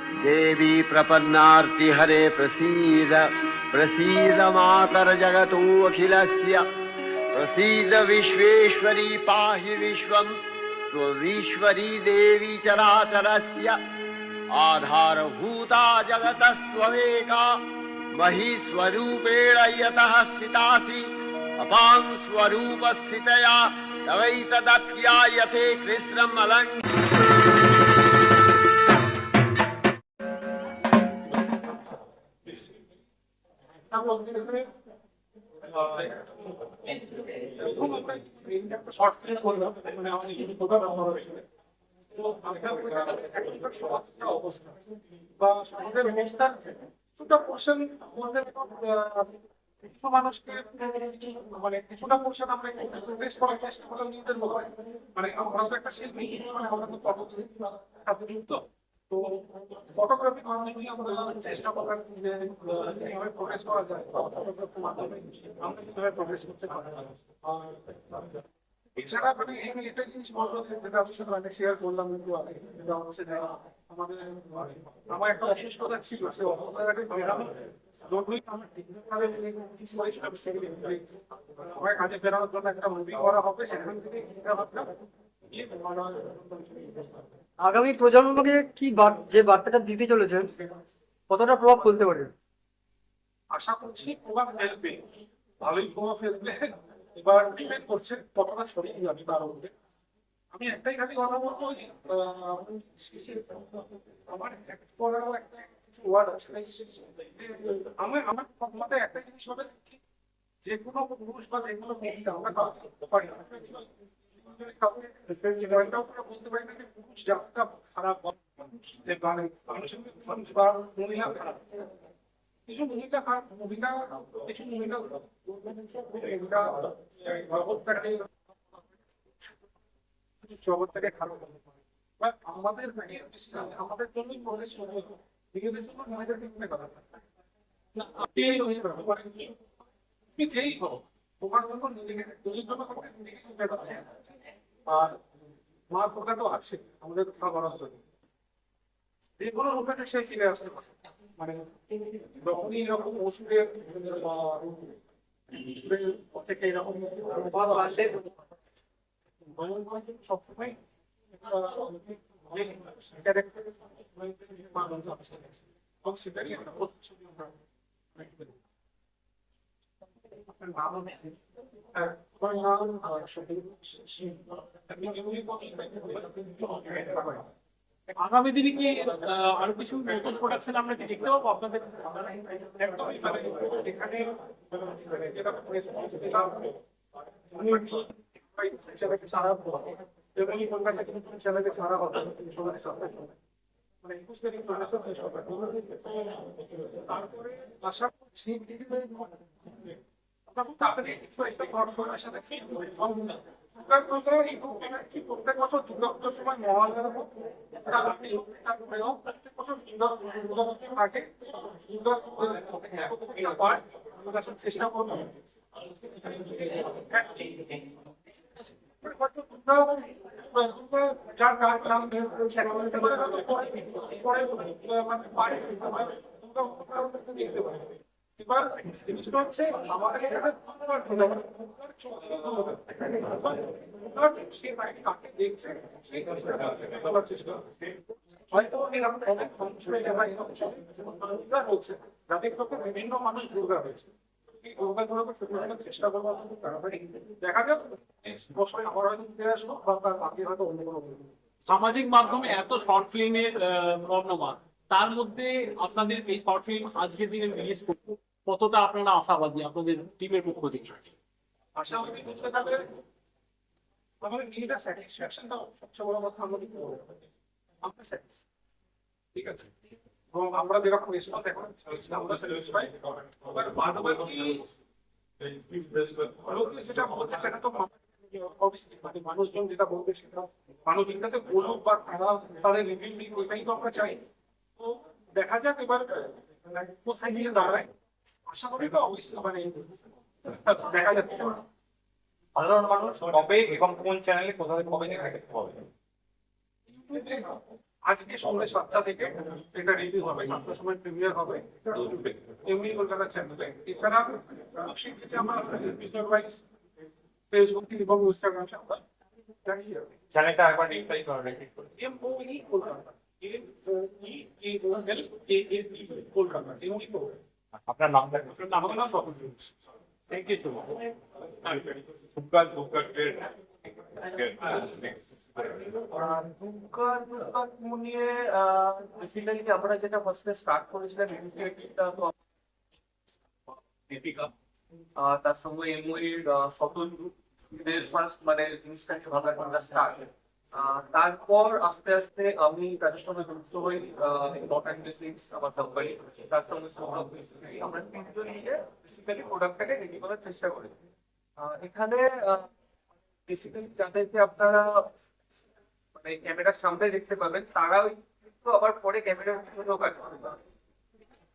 देवी प्रपन्नार्ति हरे प्रसीद प्रसीद मातर जगतो अखिलस्य प्रसीद विश्वेश्वरी पाहि विश्वं स्वविश्वरी देवी चराचरस्य आधारभूता जगतस्त्वमेका महीस्वरूपेण यतः स्थितासि अपां स्वरूपस्थितया तवैतदप्यायते कृष्णम् কিছু মানুষকে মানে কিছুটা পোর্শন আমরা প্রেস করার চেষ্টা করলাম নিজেদের মতো মানে আমরা তো একটা শিল্পী মানে আমরা তো ফটোগ্রাফি তো ফটোগ্রাফির মাধ্যমে আমরা চেষ্টা করলাম যে কিভাবে প্রোগ্রেস করা যায় ফটোগ্রাফির মাধ্যমে আমরা কিভাবে প্রোগ্রেস করতে পারি। এছাড়া মানে আমি একটা জিনিস বলবো যেটা আপনার সাথে শেয়ার করলাম একটু আগে, যেটা হচ্ছে যে আমাদের আমার একটা অসুস্থতা ছিল, সেই অসুস্থতাকে যতই আমার ঠিকঠাকভাবে আমার কাজে ফেরানোর জন্য একটা মুভি করা হবে, সেখান থেকে চিন্তা ভাবনা আগামী প্রজন্মকে কি যে বার্তাটা দিতে চলেছেন কতটা প্রভাব ফেলতে পারে? আশা করছি প্রভাব ফেলবে, ভালোই প্রভাব ফেলবে। এবার ডিপেন্ড করছে কতটা ছড়িয়ে যাবে তার উপরে। আমি একটাই খালি কথা বলবো, আমার একটা কিছু ওয়ার্ড আছে, আমার মতে একটা জিনিস হবে যে কোনো পুরুষ বা যে কোনো মহিলা আমরা বলতে পারি না, বলতে পারি না যে পুরুষ জাতটা খারাপ বা মহিলা খারাপ। কিছু মহিলা খারাপ মহিলা, কিছু মহিলা জগৎটাকে খারাপ করতে পারে, বাট আমাদের আমাদের জন্যই প্রবেশ করবে, নিজেদের জন্য মেয়েদেরকে মনে করা আপনি যেই হোক তোমার জন্য নিজেকে নিজের জন্য নিজেকে চিন্তা করা। আর মা খোকা তো আছে আমাদের খাবার জন্য, যে কোনো রূপে সে ফিরে আসতে পারে। মানে যখনই এরকম ওষুধের থেকে এরকম সবসময় সেটারই একটা প্রতিশ্রুতি আমরা আগামী দিনে কি আরো কিছু নতুন প্রোডাকশন আমরা কি দেখতে পাবো আপনাদের? তারপরে আশা করছি প্রত্যেক বছর দুর্গাপুজোর সময় মহালয়া প্রত্যেক বছর থাকে চেষ্টা করবো যার নাম দেখতে পারে। এবার জিনিসটা হচ্ছে আমাদের এখানে সে তাকে দেখছে সেই জিনিসটা বলার চেষ্টা করছে। হয়তো এরকম অনেক মানুষ হয়েছে বা এরকম হচ্ছে যাদের চোখে বিভিন্ন মানুষ দুর্গা হয়েছে, এই দুর্গাগুলোকে ফেরানোর চেষ্টা করবো তাড়াতাড়ি। দেখা যাক নেক্সট বছর আবার হয়তো ফিরে আসবো বা তার আগে হয়তো অন্য কোনো। সামাজিক মাধ্যমে এত শর্ট ফিল্মের রমরমা, তার মধ্যে আপনাদের এই শর্ট ফিল্ম আজকের দিনে রিলিজ করতে কতটা আপনারা আশাবাদী আপনাদের টিমের পক্ষ থেকে? আশাবাদী বলতে গেলে আমাদের নিজেদের স্যাটিসফ্যাকশনটা সবচেয়ে বড় কথা। আমরা ঠিক আছে, এবং আমরা যেরকম রেসপন্স এখন আমরা স্যাটিসফাই। সেটা বলতে সেটা তো মানে মানুষজন যেটা বলবে সেটা মানুষ এটাতে বলুক বা তারা তাদের রিভিউ দিক, ওইটাই তো আমরা চাই। তো দেখা যাক এবার কোথায় নিয়ে দাঁড়ায়। আশা করি তো অবশ্যই মানে দেখা যাচ্ছে। সাধারণ মানুষ কবে এবং কোন চ্যানেলে কোথায় কবে দেখতে পাবে? আজকে সন্ধ্যে 7টা থেকে এটা রিভিউ হবে, 7টার সময় প্রিমিয়ার হবে ইউটিউবে, এমনি কলকাতা চ্যানেলে। এছাড়া খুব শীঘ্রই আমরা বিষয় ওয়াইজ ফেসবুক এবং ইনস্টাগ্রামে আমরা রাখি হবে। চ্যানেলটা একবার রিপ্লাই করে MOE কলকাতা, MOEALKAAE কলকাতা, এমনি আপনার নামটা আমার নাম Swapan Ghosh. Thank you so much. Basically আমরা যেটা ফার্স্টে স্টার্ট করেছিলাম দীপিকা, তার সঙ্গে এমওইর স্বপন এদের ফার্স্ট মানে জিনিসটাকে ভালো একটা স্টার্ট। তারপর আস্তে আস্তে আমি তাদের সঙ্গে যুক্ত হই, ডট অ্যান্ড বেসিক্স আমার কোম্পানি, তার সঙ্গে সৌরভ মিস্ত্রি, আমরা তিনজন মিলে বেসিক্যালি প্রোডাক্টটাকে রেডি করার চেষ্টা করি। এখানে বেসিক্যালি যাদেরকে আপনারা মানে ক্যামেরার সামনে দেখতে পাবেন তারাও কিন্তু আবার পরে ক্যামেরার পিছনেও কাজ করে।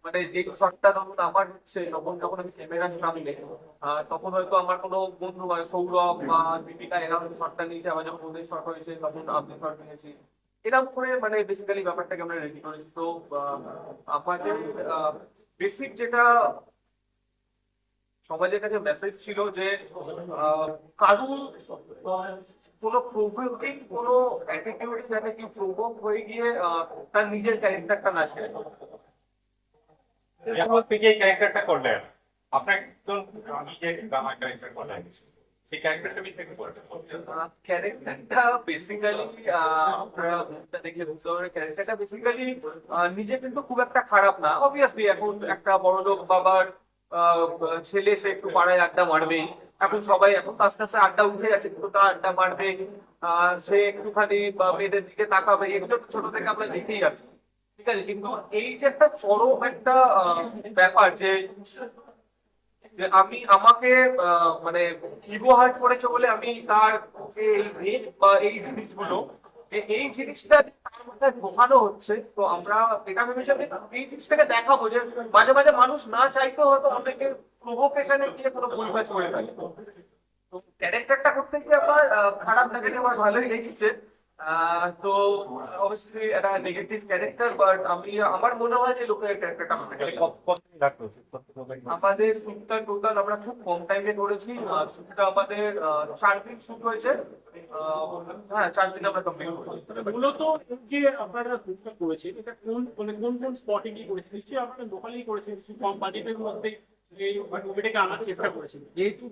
মানে যে শটটা ধরুন আমার হচ্ছে তখন যখন আমি ক্যামেরার সামনে, তখন হয়তো আমার কোনো বন্ধু মানে সৌরভ বা দীপিকা এরা হয়তো শটটা নিয়েছে, আবার যখন ওদের শট হয়েছে তখন আমি শট নিয়েছি, এরকম করে মানে বেসিক্যালি ব্যাপারটাকে আমরা রেডি করেছি। তো আমাদের বেসিক যেটা সমাজের কাছে মেসেজ ছিল যে কারুর কোনো প্রভোকিং কোনো অ্যাটিটিউড যাতে কি প্রভোক হয়ে গিয়ে তার নিজের ক্যারেক্টারটা না ছেড়ে। এখন থেকে এই ক্যারেক্টারটা করলেন, আপনার একজন আমি যে ড্রামা ক্যারেক্টার করলেন সেই ক্যারেক্টারটা বিষয়ে বলবেন। ক্যারেক্টারটা বেসিক্যালি আপনারা মুখটা দেখে বুঝতে পারবেন, ক্যারেক্টারটা বেসিক্যালি নিজে কিন্তু খুব একটা খারাপ না। অবভিয়াসলি এখন একটা বড়লোক বাবার ছেলে, সে একটু পাড়ায় আড্ডা মারবেই। এখন সবাই এখন আস্তে আস্তে আড্ডা উঠে যাচ্ছে, কিন্তু তার আড্ডা মারবে, সে একটুখানি মেয়েদের দিকে তাকাবে, এগুলো তো ছোট থেকে আমরা দেখেই আসছি, ঠিক আছে। কিন্তু এই যে একটা চরম একটা ব্যাপার যে আমি আমাকে মানে ইগো হার্ট করেছে বলে আমি তার এই রেপ বা এই জিনিসগুলো, এই জিনিসটা তার মধ্যে ঢোকানো হচ্ছে। তো আমরা এটা ভেবেছিলাম এই জিনিসটাকে দেখাবো যে মাঝে মাঝে মানুষ না চাইতেও হয়তো অনেকে প্রভোকেশনে গিয়ে কোনো ভুল কাজ করে থাকে। তো ক্যারেক্টারটা করতে গিয়ে আমার খারাপ লাগে, আমার ভালোই লেগেছে। তো অবশ্যই একটা নেগেটিভ ক্যারেক্টার, বাট আমার মনে হয় যে লোকের ক্যারেক্টারটা আমাদের শুটটা টোটাল আমরা খুব কম টাইমে করেছি। শুটটা আমাদের 4 দিন শুট হয়েছে। হ্যাঁ, 4 দিন আমরা কমপ্লিট করেছি। মূলত যে আপনারা বুকটা করেছেন এটা কোন মানে কোন কোন স্পটে গিয়ে করেছেন? নিশ্চয়ই আপনারা লোকালি করেছেন, কিছু কম বাজেটের মধ্যে এই মুভিটাকে আনার চেষ্টা করেছেন। যেহেতু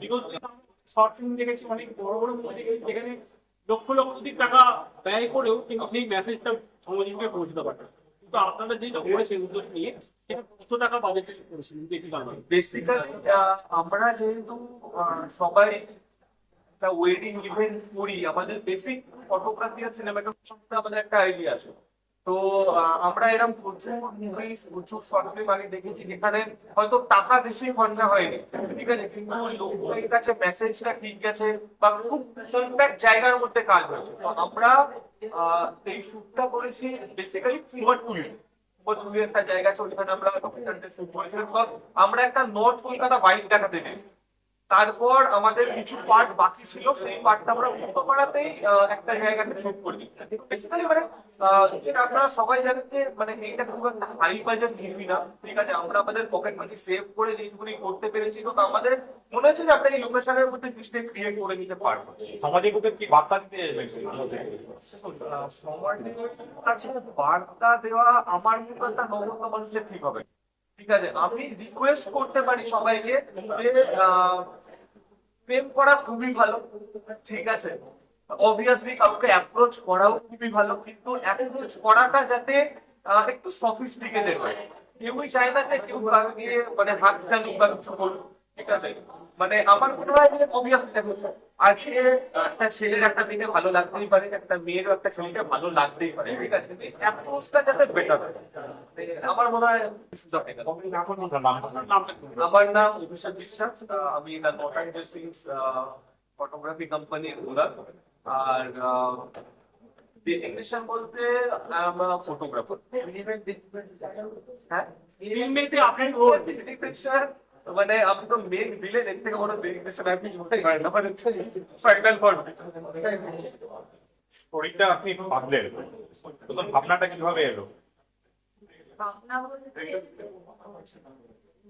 বিগত শর্ট ফিল্ম দেখেছি, অনেক বড় বড় মুভি দেখেছি যেখানে লক্ষ লক্ষাধিক টাকা ব্যয় করেও কিন্তু সেই মেসেজটা সমাজকে পৌঁছতে পারে। কিন্তু আপনারা যেটা করেছেন উদ্যোগ নিয়ে সেটা কত টাকা বাজেটে করেছেন দেখি জানাবেন। বেসিক্যালি আমরা যেহেতু সবাই একটা ওয়েডিং ইভেন্ট করি, আমাদের বেসিক ফটোগ্রাফি আর সিনেমাটোগ্রাফি সম্পর্কে আমাদের একটা আইডিয়া আছে। তো আমরা এরকম প্রচুর মুভিজ, প্রচুর শর্ট ফিল্ম আগে দেখেছি যেখানে হয়তো টাকা বেশি খরচা হয়নি, ঠিক আছে, কিন্তু লোকের কাছে মেসেজটা ঠিক গেছে বা খুব কম্প্যাক্ট জায়গার মধ্যে কাজ হয়েছে। তো আমরা এই শুটটা করেছি বেসিক্যালি কুমোরটুলি একটা জায়গা আছে, ওইখানে আমরা লোকেশনটা শুট করেছিলাম। আমরা একটা নর্থ কলকাতা ভাইব দেখাতে চেয়েছি। তারপর আমাদের কিছু পার্ট বাকি ছিল, সেই পার্টটা আমরা উত্তরপাড়াতেই একটা জায়গাতে শুট করি। বেসিক্যালি মানে এটা আপনারা সবাই জানেন যে মানে এইটা খুব একটা হাই বাজেট মুভি না, ঠিক আছে। আমরা আমাদের পকেট মানি সেভ করে যেটুকুনি করতে পেরেছি, তো আমাদের মনে হচ্ছে যে আমরা এই লোকেশনের মধ্যে জিনিসটা ক্রিয়েট করে নিতে পারবো। সমাজের বুকে কি বার্তা দিতে সমাজের কাছে বার্তা দেওয়া আমার মতো একটা নগণ্য মানুষের ঠিক হবে, ঠিক আছে। আমি রিকোয়েস্ট করতে পারি সবাইকে যে প্রেম করা খুবই ভালো, ঠিক আছে। অবভিয়াসলি কাউকে অ্যাপ্রোচ করাও খুবই ভালো, কিন্তু অ্যাপ্রোচ করাটা যাতে একটু সফিস্টিকেটেড হয়। কেউই চায় না যে কেউ গিয়ে মানে হাত টানুক বা কিছু করুক, ঠিক আছে। মানে আমার মনে হয় যে অবভিয়াসলি আজকে একটা ছেলের একটা মেয়েকে ভালো লাগতেই পারে, একটা মেয়েরও একটা ছেলেকে ভালো লাগতেই পারে, ঠিক আছে, কিন্তু অ্যাপ্রোচটা যাতে বেটার হয় আমার মনে হয়। আমার নাম অভিষেক বিশ্বাস, আমি the not and basics photography কোম্পানির ওনার। আর ডেজিগনেশন বলতে ফটোগ্রাফার। হ্যাঁ, ফিল্মেতে আপনি ডেজিগনেশন মানে আমি তো মেন ভিলেন, এর থেকে বড় ডেজিগনেশন আপনি করতে পারেন না, মানে ফাইনাল ফর্ম। স্টোরিটা আপনি ভাবলেন, তখন ভাবনাটা কিভাবে এলো? ভাবনা বলতে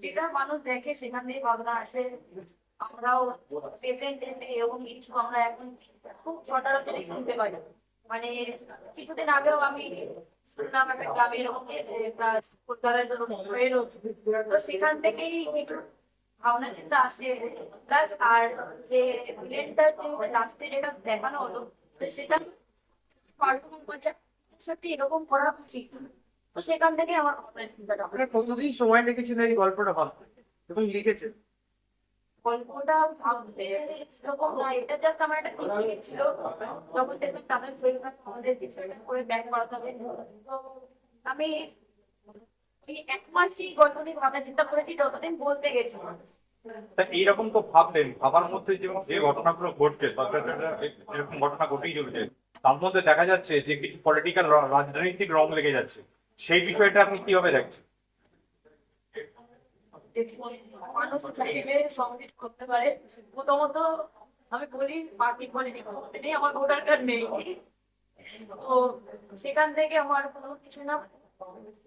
যেটা মানুষ দেখে সেখান থেকে ভাবনা আসে। আমরাও প্রেজেন্ট এরকম কিছু আমরা এখন খুব সচরাচরই শুনতে পাই। মানে কিছুদিন আগেও আমি শুনলাম একটা ক্লাবে এরকম হয়েছে, প্লাস কলকাতায় তো হয়ে রয়েছে। তো সেখান থেকেই কিছু ভাবনা চিন্তা আসে। প্লাস আর যে ভিলেনটার যে লাস্টে যেটা দেখানো হলো, তো সেটা পারফর্ম করছে সত্যি এরকম করা উচিত। তো সেখান থেকে আমার ভাবনা চিন্তাটা আপনার কতদিন সময় লেগেছিল এই গল্পটা ভাবতে এবং লিখেছেন? গল্পটা ভাবতে সেরকম না, এটা জাস্ট আমার একটা থিঙ্কিং ছিল। যখন দেখলাম তাদের শরীর খারাপ, আমাদের ডিসাইড করে ব্যাক করাতে হবে, তো আমি এই 1 মাসই গল্প নিয়ে ভাবনা চিন্তা করেছি, যতদিন বলতে গেছি। তা এইরকম তো ভাবলেন, ভাবার মধ্যে যে ঘটনাগুলো ঘটছে এরকম ঘটনা ঘটেই চলছে, তার মধ্যে দেখা যাচ্ছে যে কিছু পলিটিক্যাল রাজনৈতিক রং লেগে যাচ্ছে, সেই বিষয়টা আপনি কিভাবে দেখছেন? মানুষ চাইলে সংগীত করতে পারে। প্রথমত আমি বলি পার্টি পলিটিক্স করতে নেই, আমার ভোটার কার্ড নেই। তো সেখান থেকে আমার কোনো কিছু না,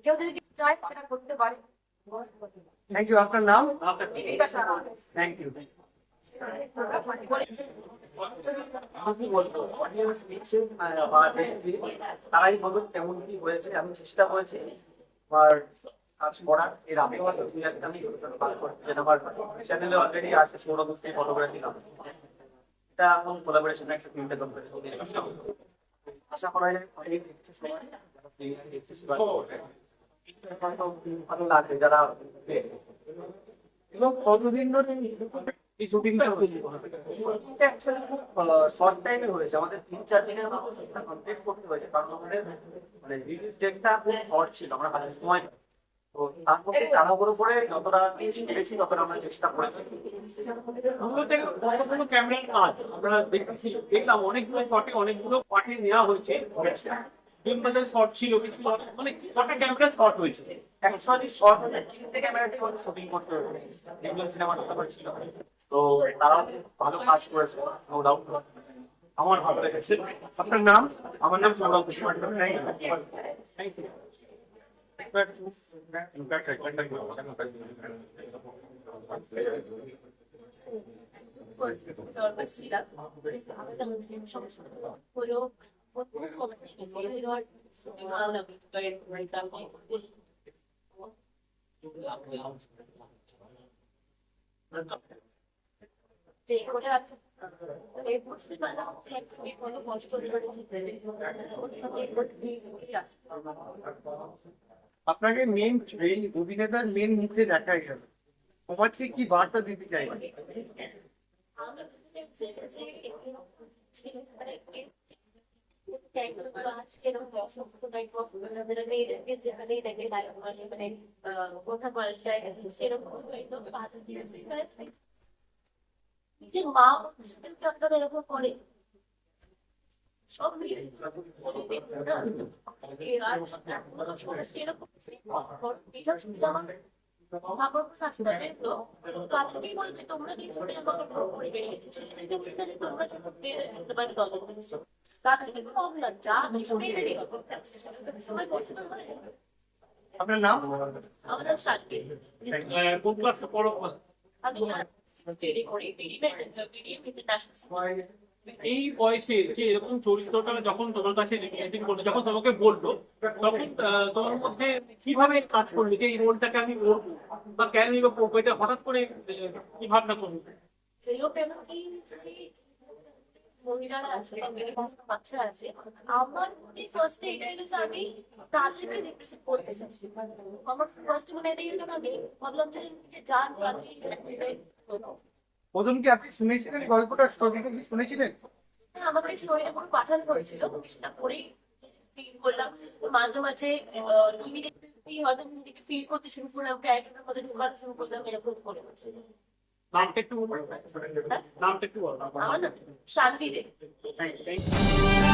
কেউ যদি চায় সেটা করতে পারে। Thank you. আপনার নাম? দীপিকা সাহা। Thank you. আমি বলবো অডিয়েন্স দেখছে বা দেখছে, তারাই বলুন কেমন কি হয়েছে। আমি চেষ্টা করেছি আমার কাজ করার। এর আগেও হয়তো দুই একটা আমি ছোটখাটো কাজ করছি, যেটা আমার চ্যানেলে অলরেডি আছে, সৌরভ মুস্তি ফটোগ্রাফি নাম। এটা এখন কোলাবোরেশন একটা ফিল্মে কোম্পানি, আশা করা যায় অনেক কিছু সময় ভালো লাগবে যারা দেখবে। এবং কতদিন ধরে এই শুটিংটা শুটিংটা অ্যাকচুয়ালি খুব শর্ট টাইমে হয়েছে, আমাদের 3-4 দিনের মধ্যে শুটিংটা কমপ্লিট করতে হয়েছে, কারণ আমাদের মানে রিলিজ ডেটটা খুব শর্ট ছিল, আমরা হাতে সময় পাই। তো তার মধ্যে তাড়াহুড়ো করে যতটা পেরেছি ততটা আমরা চেষ্টা করেছি। ওগুলো থেকে কতগুলো ক্যামেরার কাজ আমরা দেখলাম, অনেকগুলো শটে অনেকগুলো পার্টে নেওয়া হয়েছে। বিম্বাদের শট ছিল, কিন্তু মানে কটা ক্যামেরা শট হয়েছে। অ্যাকচুয়ালি শর্ট হলে 3 ক্যামেরাতে আমাদের শুটিং করতে হয়েছে, যেগুলো সিনেমাটা ছিল। তো তারা ভালো কাজ করেছে, নো ডাউট। আমার ভালো লেগেছে। আপনার নাম? আমার নাম Sourav Kumar. Thank you. First nervous ছিলাম, আমি তেমন সমস্যা হলো প্রথম কমিউনিকেশন ফলো এই বুঝতে পারলাম যে আমি কোনো কষ্ট করেছি। আপনাকে মেন এই অভিনেতার মেন মুখে দেখা গেল, সমাজকে কি বার্তা দিতে চাই? কথা বলা যায় সেরকম যে মা আপনারা এরকম করে সব মিলে আমার শাস্তা পেলো, তাদেরকেই বলবে তোমরা নিচে আমাকে করে বেরিয়েছে, ছেলেদেরকে বলতে যে তোমরা ডলার দিচ্ছো, তাদেরকে কম না যা মেয়েদেরই হবে। সবাই পসিবল হয়। আপনার নাম? আমার নাম শান্তি। কোন ক্লাসে পড়ো? আমি করি ইন্টারন্যাশনাল। এই বয়সে যে এরকম চরিত্রটা যখন তোমার কাছে যখন তোমাকে বললো, তখন তোমার মধ্যে কিভাবে কাজ করলি যে এই রোলটাকে আমি করবো বা কেন এই করবো, এটা হঠাৎ করে কি ভাবনা করবো? মহিলারা আছে বা মেয়ে বাচ্চা আছে, আমার ফার্স্টে এটা এলো যে আমি তাদেরকে রিপ্রেজেন্ট করতে চাচ্ছি। আমার ফার্স্ট মনে এটাই হলো, আমি ভাবলাম যে যান প্রথম কি আপনি শুনেছিলেন গল্পটা, স্টোরিটা কি শুনেছিলেন? আমাকে স্টোরিটা পুরো পাঠানো হয়েছিল, সেটা পড়েই ফিল করলাম। মাঝে মাঝে হয়তো নিজেকে ফিল করতে শুরু করলাম, ক্যারেক্টারের মধ্যে ঢোকাতে শুরু করলাম, এরকম করে হচ্ছে। নামটা একটু বলো। নামটা একটু বলো। আমার না শান্তি দে। Thank you.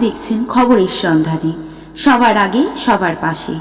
দেখছেন খবরের সন্ধানে, সবার আগে সবার পাশে।